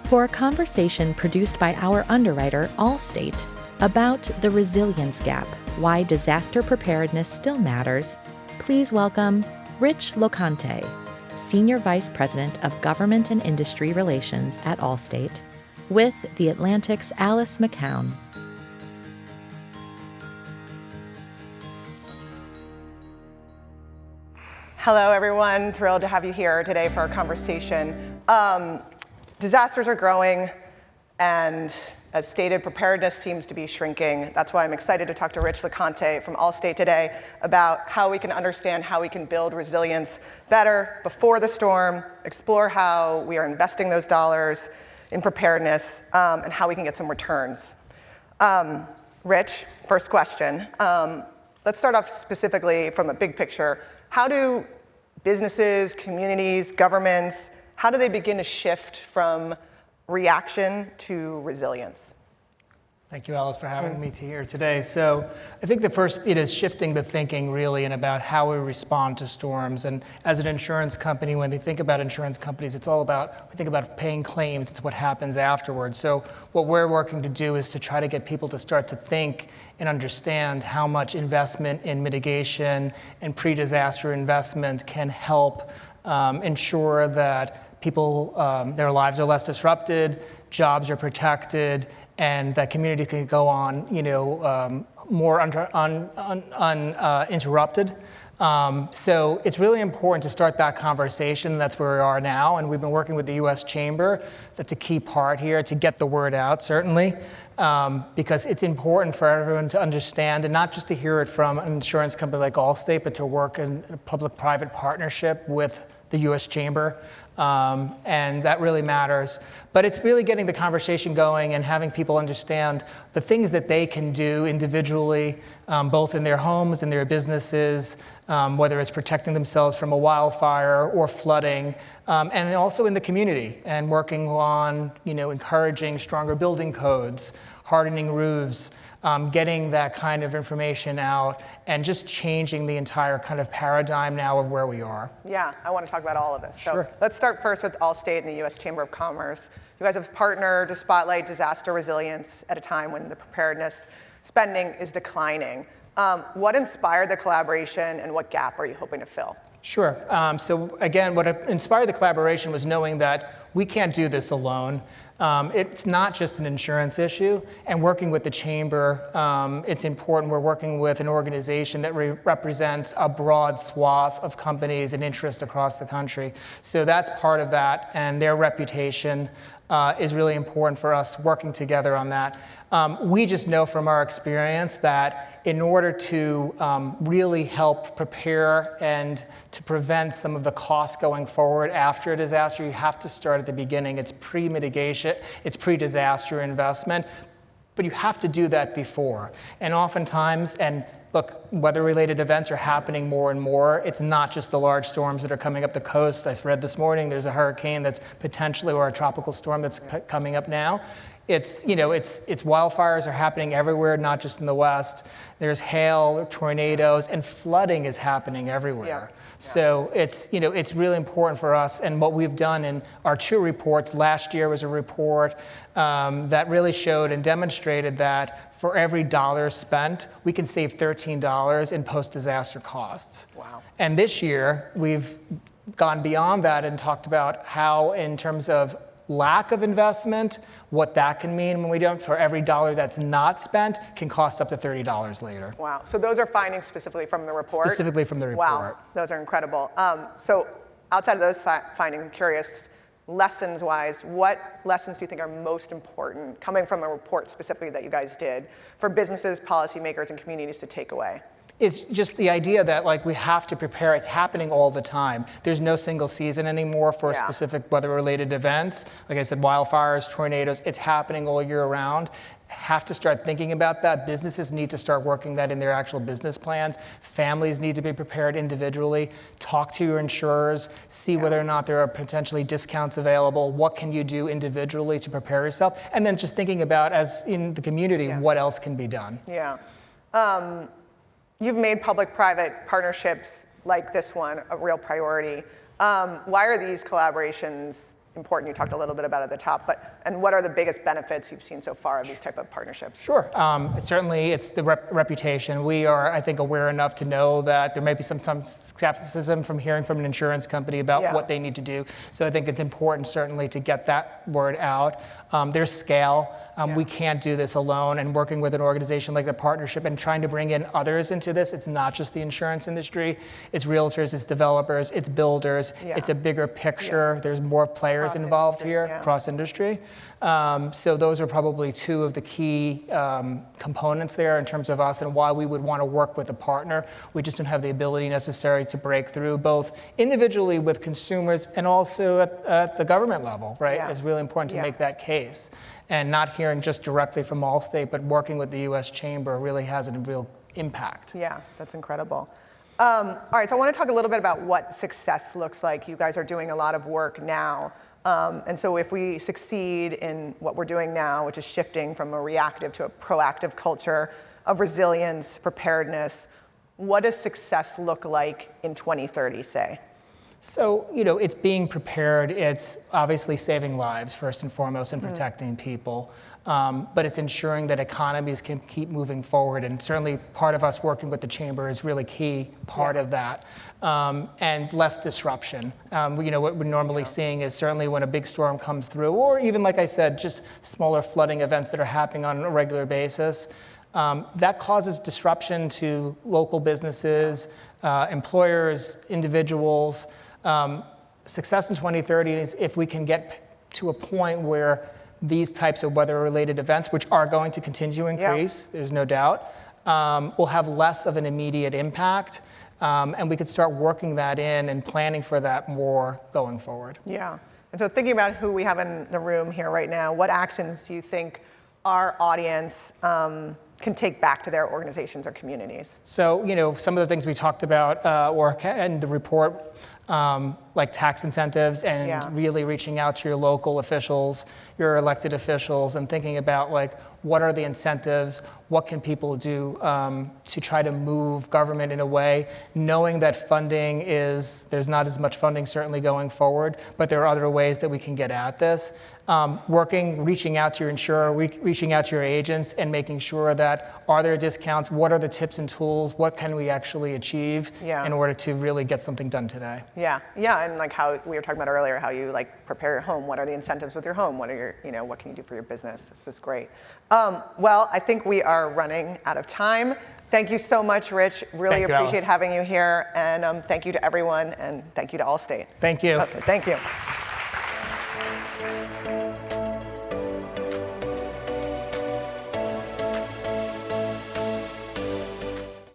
for a conversation produced by our underwriter, Allstate, about the resilience gap, why disaster preparedness still matters. Please welcome Rich Loconte, Senior Vice President of Government and Industry Relations at Allstate, with The Atlantic's Alice McKown. Hello, everyone. Thrilled to have you here today for our conversation. Disasters are growing, and as stated, preparedness seems to be shrinking. That's why I'm excited to talk to Rich Loconte from Allstate today about how we can understand how we can build resilience better before the storm, explore how we are investing those dollars in preparedness, and how we can get some returns. Rich, first question. Let's start off specifically from a big picture. How do businesses, communities, governments, how do they begin to shift from reaction to resilience? Thank you, Alice, for having me here today. So I think the first is shifting the thinking really and about how we respond to storms. And as an insurance company, when they think about insurance companies, it's all about, we think about paying claims. It's what happens afterwards. So what we're working to do is to try to get people to start to think and understand how much investment in mitigation and pre-disaster investment can help ensure that people, their lives are less disrupted, jobs are protected, and that community can go on, more uninterrupted. So it's really important to start that conversation. That's where we are now, and we've been working with the U.S. Chamber. That's a key part here to get the word out, certainly, because it's important for everyone to understand, and not just to hear it from an insurance company like Allstate, but to work in a public-private partnership with the U.S. Chamber. And that really matters. But it's really getting the conversation going and having people understand the things that they can do individually, both in their homes and their businesses, whether it's protecting themselves from a wildfire or flooding, and also in the community, and working on, encouraging stronger building codes, hardening roofs, getting that kind of information out, and just changing the entire kind of paradigm now of where we are. Yeah, I want to talk about all of this. Sure. So let's start first with Allstate and the U.S. Chamber of Commerce. You guys have partnered to spotlight disaster resilience at a time when the preparedness spending is declining. What inspired the collaboration, and what gap are you hoping to fill? Sure. So again, what inspired the collaboration was knowing that we can't do this alone. It's not just an insurance issue, and working with the Chamber, it's important. We're working with an organization that represents a broad swath of companies and interests across the country. So that's part of that, and their reputation is really important for us working together on that. We just know from our experience that in order to really help prepare and to prevent some of the costs going forward after a disaster, you have to start at the beginning. It's pre-mitigation, it's pre-disaster investment, but you have to do that before. And oftentimes, and look, weather-related events are happening more and more. It's not just the large storms that are coming up the coast. I read this morning there's a hurricane that's potentially, or a tropical storm that's coming up now. It's wildfires are happening everywhere, not just in the West. There's hail, tornadoes, and flooding is happening everywhere. Yeah. So it's really important for us. And what we've done in our two reports, last year was a report that really showed and demonstrated that for every dollar spent, we can save $13 in post-disaster costs. Wow. And this year, we've gone beyond that and talked about how, in terms of lack of investment, what that can mean when we don't, for every dollar that's not spent, can cost up to $30 later. Wow, so those are findings specifically from the report? Specifically from the report. Wow, those are incredible. So outside of those findings, I'm curious, lessons-wise, what lessons do you think are most important, coming from a report specifically that you guys did, for businesses, policymakers, and communities to take away? It's just the idea that we have to prepare. It's happening all the time. There's no single season anymore for specific weather-related events. Like I said, wildfires, tornadoes, it's happening all year round. Have to start thinking about that. Businesses need to start working that in their actual business plans. Families need to be prepared individually. Talk to your insurers. See whether or not there are potentially discounts available. What can you do individually to prepare yourself? And then just thinking about, as in the community, what else can be done. Yeah. You've made public-private partnerships like this one a real priority. Why are these collaborations important. You talked a little bit about it at the top, and what are the biggest benefits you've seen so far of these type of partnerships? Sure. Certainly, it's the reputation. We are, I think, aware enough to know that there may be some skepticism from hearing from an insurance company about what they need to do. So I think it's important, certainly, to get that word out. There's scale. We can't do this alone. And working with an organization like the partnership and trying to bring in others into this, it's not just the insurance industry. It's realtors, it's developers, it's builders. It's a bigger picture. There's more players involved here, cross-industry. So those are probably two of the key components there in terms of us and why we would want to work with a partner. We just don't have the ability necessary to break through both individually with consumers and also at the government level, right? It's really important to make that case. And not hearing just directly from Allstate, but working with the U.S. Chamber really has a real impact. Yeah, that's incredible. All right, so I want to talk a little bit about what success looks like. You guys are doing a lot of work now. And so if we succeed in what we're doing now, which is shifting from a reactive to a proactive culture of resilience, preparedness, what does success look like in 2030, say? So, it's being prepared. It's obviously saving lives first and foremost and protecting people. But it's ensuring that economies can keep moving forward. And certainly part of us working with the chamber is really key part of that. And less disruption. What we're normally seeing is certainly when a big storm comes through, or even, like I said, just smaller flooding events that are happening on a regular basis. That causes disruption to local businesses, employers, individuals. Success in 2030 is if we can get to a point where these types of weather-related events, which are going to continue to increase, there's no doubt, will have less of an immediate impact, and we could start working that in and planning for that more going forward. Yeah, and so thinking about who we have in the room here right now, what actions do you think our audience can take back to their organizations or communities? So, some of the things we talked about in the report, like tax incentives and really reaching out to your local officials, your elected officials, and thinking about what are the incentives, what can people do to try to move government in a way, knowing that there's not as much funding certainly going forward, but there are other ways that we can get at this. Reaching out to your insurer, reaching out to your agents and making sure that are there discounts, what are the tips and tools, what can we actually achieve in order to really get something done today. Yeah, and how we were talking about earlier, how you prepare your home, what are the incentives with your home, what are what can you do for your business? This is great. Well, I think we are running out of time. Thank you so much, Rich. Really appreciate having you here, and thank you to everyone, and thank you to Allstate. Thank you. Okay, thank you.